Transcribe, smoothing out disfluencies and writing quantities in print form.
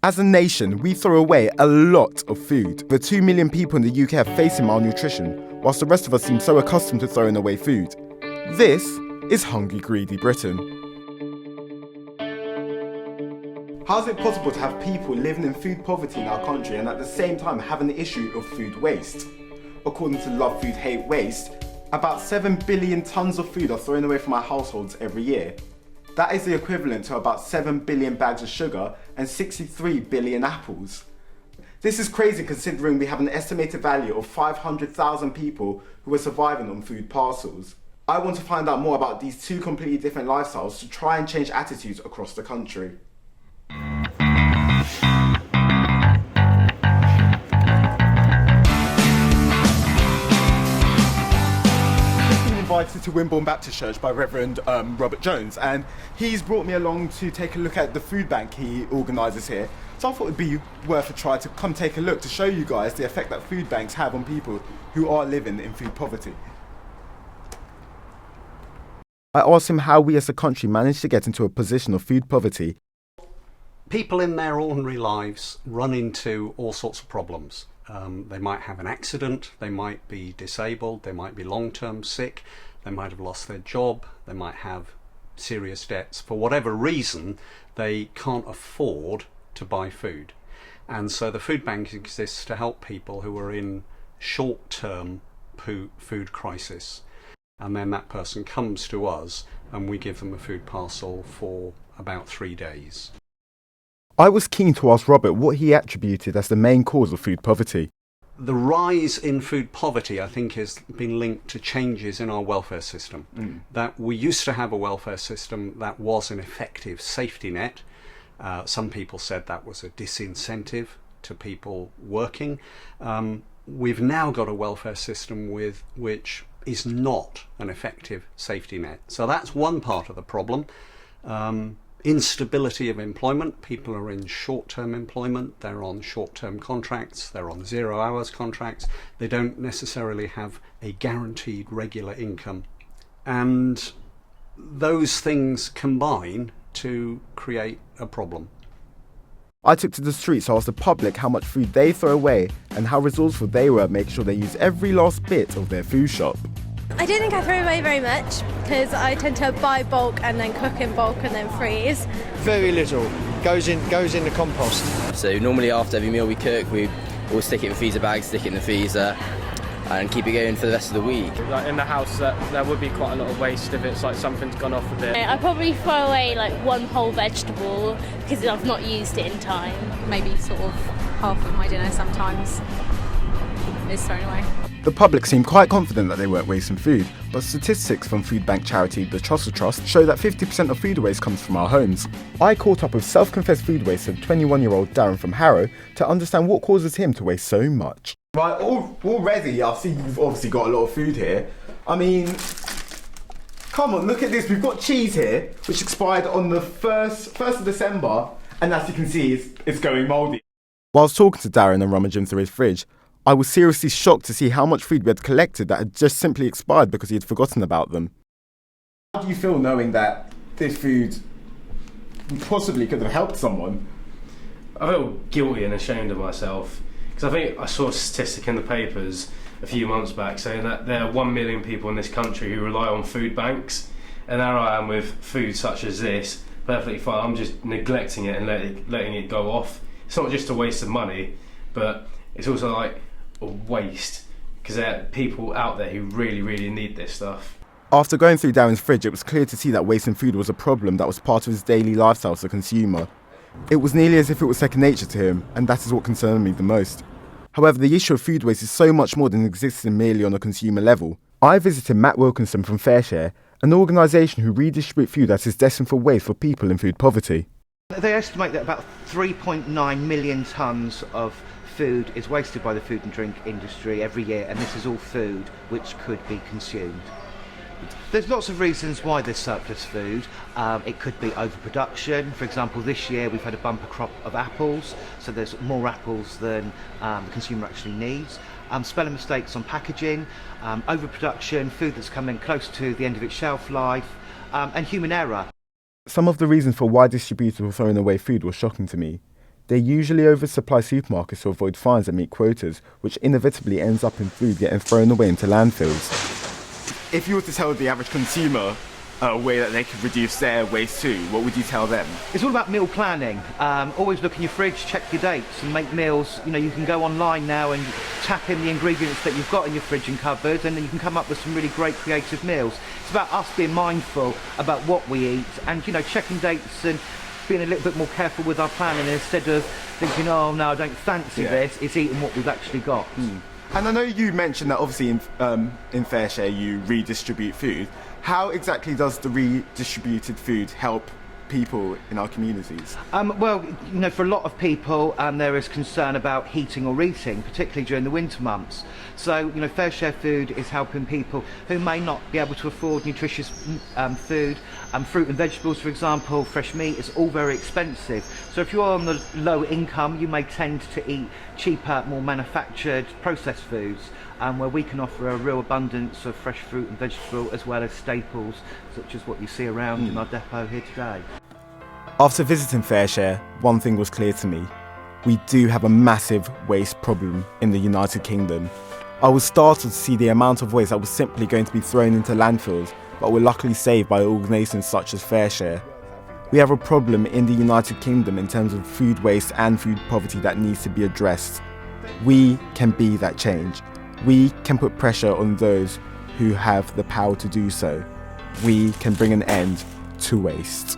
As a nation, we throw away a lot of food. The 2 million people in the UK are facing malnutrition, whilst the rest of us seem so accustomed to throwing away food. This is Hungry Greedy Britain. How is it possible to have people living in food poverty in our country and at the same time having the issue of food waste? According to Love Food Hate Waste, about 7 billion tonnes of food are thrown away from our households every year. That is the equivalent to about 7 billion bags of sugar and 63 billion apples. This is crazy considering we have an estimated value of 500,000 people who are surviving on food parcels. I want to find out more about these two completely different lifestyles to try and change attitudes across the country. Invited to Wimbourne Baptist Church by Reverend Robert Jones, and he's brought me along to take a look at the food bank he organises here. So I thought it'd be worth a try to come take a look to show you guys the effect that food banks have on people who are living in food poverty. I asked him how we as a country managed to get into a position of food poverty. People in their ordinary lives run into all sorts of problems. They might have an accident, they might be disabled, they might be long-term sick, they might have lost their job, they might have serious debts. For whatever reason, they can't afford to buy food. And so the food bank exists to help people who are in short-term food crisis. And then that person comes to us and we give them a food parcel for about 3 days. I was keen to ask Robert what he attributed as the main cause of food poverty. The rise in food poverty, I think, has been linked to changes in our welfare system. That we used to have a welfare system that was an effective safety net. Some people said that was a disincentive to people working. We've now got a welfare system which is not an effective safety net. So that's one part of the problem. Instability of employment. People are in short-term employment, they're on short-term contracts, they're on 0 hours contracts, they don't necessarily have a guaranteed regular income. And those things combine to create a problem. I took to the streets to ask the public how much food they throw away and how resourceful they were at making sure they use every last bit of their food shop. I don't think I throw away very much because I tend to buy bulk and then cook in bulk and then freeze. Very little goes in the compost. So normally after every meal we cook, we all stick it in freezer bags, stick it in the freezer, and keep it going for the rest of the week. Like in the house, there would be quite a lot of waste if it's like something's gone off a bit. I probably throw away like one whole vegetable because I've not used it in time. Maybe sort of half of my dinner sometimes is thrown away. The public seemed quite confident that they weren't wasting food, but statistics from food bank charity The Trussell Trust show that 50% of food waste comes from our homes. I caught up with self-confessed food waster 21-year-old Darren from Harrow to understand what causes him to waste so much. Right, already I see you've obviously got a lot of food here. I mean, come on, look at this. We've got cheese here, which expired on the 1st of December, and as you can see, it's going mouldy. Whilst talking to Darren and rummaging through his fridge, I was seriously shocked to see how much food we had collected that had just simply expired because he had forgotten about them. How do you feel knowing that this food possibly could have helped someone? I feel guilty and ashamed of myself because I think I saw a statistic in the papers a few months back saying that there are 1 million people in this country who rely on food banks, and there I am with food such as this, perfectly fine. I'm just neglecting it and letting it go off. It's not just a waste of money, but it's also like a waste because there are people out there who really, really need this stuff. After going through Darren's fridge, it was clear to see that wasting food was a problem that was part of his daily lifestyle as a consumer. It was nearly as if it was second nature to him, and that is what concerned me the most. However, the issue of food waste is so much more than existing merely on a consumer level. I visited Matt Wilkinson from FareShare, an organisation who redistribute food that is destined for waste for people in food poverty. They estimate that about 3.9 million tonnes of food is wasted by the food and drink industry every year, and this is all food which could be consumed. There's lots of reasons why there's surplus food. It could be overproduction. For example, this year we've had a bumper crop of apples, so there's more apples than the consumer actually needs. Spelling mistakes on packaging, overproduction, food that's coming close to the end of its shelf life, and human error. Some of the reasons for why distributors were throwing away food was shocking to me. They usually oversupply supermarkets to avoid fines and meet quotas, which inevitably ends up in food getting thrown away into landfills. If you were to tell the average consumer a way that they could reduce their waste too, what would you tell them? It's all about meal planning. Always look in your fridge, check your dates and make meals. You know, you can go online now and tap in the ingredients that you've got in your fridge and cupboard, and then you can come up with some really great creative meals. It's about us being mindful about what we eat and, you know, checking dates and being a little bit more careful with our planning instead of thinking, oh no, I don't fancy this. It's eating what we've actually got. And I know you mentioned that obviously in FareShare you redistribute food. How exactly does the redistributed food help people in our communities? Well, you know, for a lot of people, there is concern about heating or eating, particularly during the winter months. So, you know, FareShare food is helping people who may not be able to afford nutritious food. Fruit and vegetables, for example, fresh meat, is all very expensive. So if you're on the low income, you may tend to eat cheaper, more manufactured, processed foods, where we can offer a real abundance of fresh fruit and vegetable, as well as staples, such as what you see around in our depot here today. After visiting FareShare, one thing was clear to me. We do have a massive waste problem in the United Kingdom. I was startled to see the amount of waste that was simply going to be thrown into landfills, but were luckily saved by organisations such as FareShare. We have a problem in the United Kingdom in terms of food waste and food poverty that needs to be addressed. We can be that change. We can put pressure on those who have the power to do so. We can bring an end to waste.